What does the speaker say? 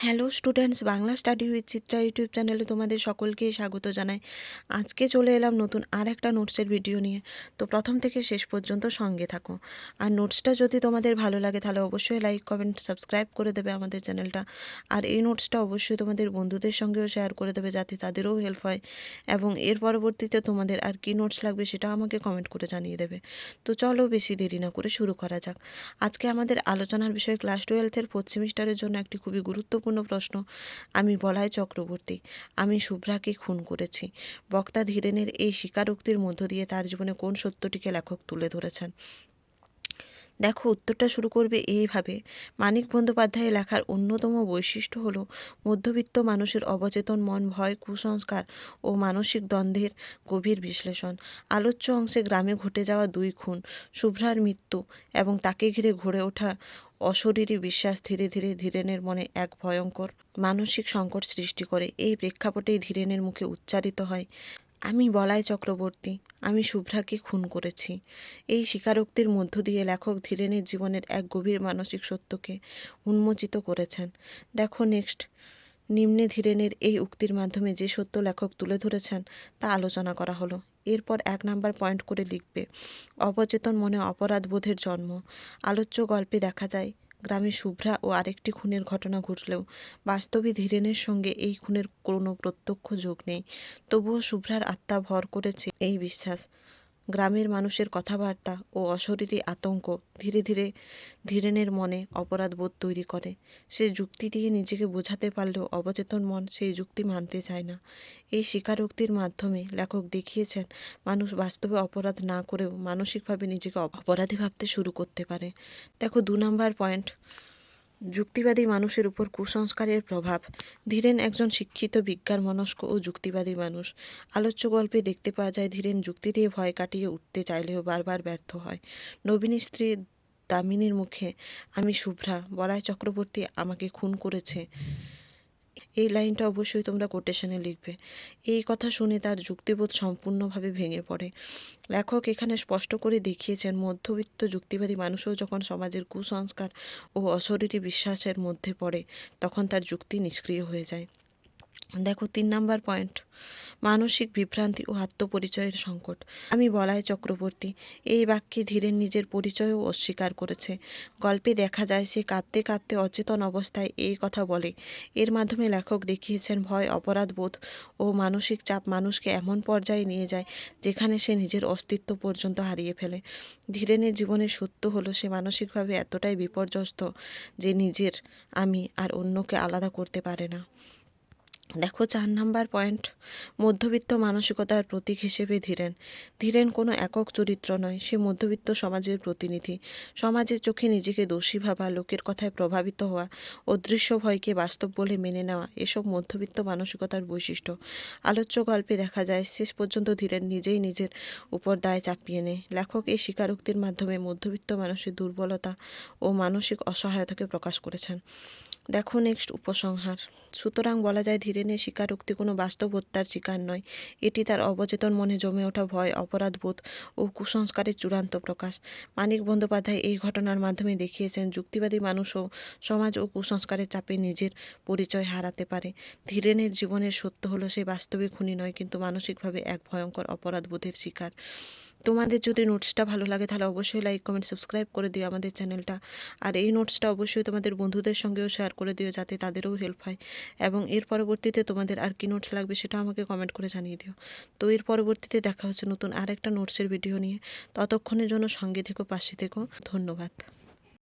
Hello students, Bangla study with Chitra YouTube চ্যানেলে তোমাদের সকলকেই স্বাগত জানাই। আজকে চলে এলাম নতুন আর একটা নোটসের ভিডিও নিয়ে। তো প্রথম থেকে শেষ পর্যন্ত সঙ্গে থাকো। আর নোটসটা যদি তোমাদের ভালো লাগে তাহলে অবশ্যই লাইক কমেন্ট সাবস্ক্রাইব করে দেবে আমাদের চ্যানেলটা। আর এই নোটসটা অবশ্যই তোমাদের বন্ধুদের সঙ্গেও শেয়ার করে দেবে যাতে তাদেরও হেল্প হয়। এবং এর পরবর্তীতে তোমাদের আর কি নোটস লাগবে সেটা আমাকে কমেন্ট করে জানিয়ে দেবে। তো চলো বেশি দেরি না করে শুরু করা যাক। আজকে আমাদের আলোচনার বিষয় ক্লাস 12-এর 4th সেমিস্টারের জন্য একটি খুবই গুরুত্বপূর্ণ প্রশ্ন। আমি বলাই চক্রবর্তী, আমি শুভ্রাকে খুন করেছি। বক্তা ধীরেনের এই স্বীকারোক্তির মধ্য দিয়ে তার জীবনে কোন সত্যটিকে লেখক তুলে ধরেছেন? দেখো, উত্তরটা শুরু করবে এইভাবে। মানিক বন্দ্যোপাধ্যায়ের লেখার অন্যতম বৈশিষ্ট্য হলো মধ্যবিত্ত মানুষের অবচেতন মন, ভয়, কুসংস্কার ও মানসিক দ্বন্দ্বের গভীর বিশ্লেষণ। আলোচ্য অংশে গ্রামে ঘটে যাওয়া 2 খুন, শুভ্রার মৃত্যু এবং তাকে ঘিরে গড়ে ওঠা অশরীরী বিশ্বাস ধীরে ধীরে ধীরেনের মনে এক ভয়ঙ্কর মানসিক সংকট সৃষ্টি করে। এই প্রেক্ষাপটেই ধীরেনের মুখে উচ্চারিত হয়, আমি বলাই চক্রবর্তী, আমি শুভ্রাকে খুন করেছি। এই স্বীকারোক্তির মধ্য দিয়ে লেখক ধীরেনের জীবনের এক গভীর মানসিক সত্যকে উন্মোচিত করেছেন। দেখো নেক্সট, নিম্নে ধীরেনের এই উক্তির মাধ্যমে যে সত্য লেখক তুলে ধরেছেন তা আলোচনা করা হলো। এরপর 1 নাম্বার পয়েন্ট করে লিখবে, অবচেতন মনে অপরাধ বোধের জন্ম। আলোচ্য গল্পে দেখা যায় গ্রামে শুভ্রা ও আরেকটি খুনের ঘটনা ঘটলেও বাস্তবে ধীরেনের সঙ্গে এই খুনের কোনো প্রত্যক্ষ যোগ নেই। তবুও শুভ্রার আত্মা ভর করেছে এই বিশ্বাস। গ্রামের মানুষের কথাবার্তা ও অশরীরী আতঙ্ক ধীরে ধীরে ধীরেনের মনে অপরাধবোধ তৈরি করে। সে যুক্তি দিয়ে নিজেকে বোঝাতে পারলেও অবচেতন মন সেই যুক্তি মানতে চায় না। এই স্বীকারোক্তির মাধ্যমে লেখক দেখিয়েছেন মানুষ বাস্তবে অপরাধ না করেও মানসিকভাবে নিজেকে অপরাধী ভাবতে শুরু করতে পারে। দেখো 2 নাম্বার পয়েন্ট, যুক্তিবাদী মানুষের উপর কুসংস্কারের প্রভাব। ধীরেন একজন শিক্ষিত, বিজ্ঞানমনস্ক ও যুক্তিবাদী মানুষ। আলোচ্য গল্পে দেখতে পাওয়া যায় ধীরেন যুক্তি দিয়ে ভয় কাটিয়ে উঠতে চাইলেও বারবার ব্যর্থ হয়। নবীনের স্ত্রী দামিনীর মুখে, আমি শুভ্রা, বলাই চক্রবর্তী আমাকে খুন করেছে, এই লাইনটা অবশ্যই তোমরা কোটেশনে লিখবে। এই কথা শুনে তার যুক্তিবোধ সম্পূর্ণভাবে ভেঙে পড়ে। লেখক এখানে স্পষ্ট করে দেখিয়েছেন মধ্যবিত্ত যুক্তিবাদী মানুষও যখন সমাজের কুসংস্কার ও অশরীরী বিশ্বাসের মধ্যে পড়ে তখন তার যুক্তি নিষ্ক্রিয় হয়ে যায়। দেখো 3 নাম্বার পয়েন্ট, মানসিক বিভ্রান্তি ও আত্মপরিচয়ের সংকট। আমি বলাই চক্রবর্তী, এই বাক্যে ধীরেন নিজের পরিচয়ও অস্বীকার করেছে। গল্পে দেখা যায় সে কাঁদতে কাঁদতে অচেতন অবস্থায় এই কথা বলে। এর মাধ্যমে লেখক দেখিয়েছেন ভয়, অপরাধবোধ ও মানসিক চাপ মানুষকে এমন পর্যায়ে নিয়ে যায় যেখানে সে নিজের অস্তিত্ব পর্যন্ত হারিয়ে ফেলে। ধীরেনের জীবনের সত্য হলো সে মানসিকভাবে এতটাই বিপর্যস্ত যে নিজের আমি আর অন্যকে আলাদা করতে পারে না। দেখো 4 নাম্বার পয়েন্ট, মধ্যবিত্ত মানসিকতার প্রতীক হিসেবে ধীরেন। ধীরেন কোনো একক চরিত্র নয়, সে মধ্যবিত্ত সমাজের প্রতিনিধি। সমাজের চোখে নিজেকে দোষী ভাবা, লোকের কথায় প্রভাবিত হওয়া, অদৃশ্য ভয়কে বাস্তব বলে মেনে নেওয়া, এসব মধ্যবিত্ত মানসিকতার বৈশিষ্ট্য। আলোচ্য গল্পে দেখা যায় শেষ পর্যন্ত ধীরেন নিজেই নিজের উপর দায় চাপিয়ে নেয়। লেখক এই স্বীকারোক্তির মাধ্যমে মধ্যবিত্ত মানুষের দুর্বলতা ও মানসিক অসহায়তাকে প্রকাশ করেছেন। দেখো নেক্সট, উপসংহার। সুতরাং বলা যায় ধীরেনের স্বীকারোক্তি কোনো বাস্তব হত্যার শিকার নয়, এটি তার অবচেতন মনে জমে ওঠা ভয়, অপরাধবোধ ও কুসংস্কারের চূড়ান্ত প্রকাশ। মানিক বন্দ্যোপাধ্যায় এই ঘটনার মাধ্যমে দেখিয়েছেন যুক্তিবাদী মানুষও সমাজ ও কুসংস্কারের চাপে নিজের পরিচয় হারাতে পারে। ধীরেনের জীবনের সত্য হলো সে বাস্তবে খুনি নয়, কিন্তু মানসিকভাবে এক ভয়ঙ্কর অপরাধবোধের শিকার। তোমাদের যদি নোটসটা ভালো লাগে তাহলে অবশ্যই লাইক কমেন্ট সাবস্ক্রাইব করে দিও আমাদের চ্যানেলটা। আর এই নোটসটা অবশ্যই তোমাদের বন্ধুদের সঙ্গেও শেয়ার করে দিও যাতে তাদেরও হেল্প হয়। এবং এর পরবর্তীতে তোমাদের আর কি নোটস লাগবে সেটা আমাকে কমেন্ট করে জানিয়ে দিও। তো এর পরবর্তীতে দেখা হচ্ছে নতুন আর একটা নোটসের ভিডিও নিয়ে। ততক্ষণের জন্য সঙ্গে থেকো, পাশে থেকো। ধন্যবাদ।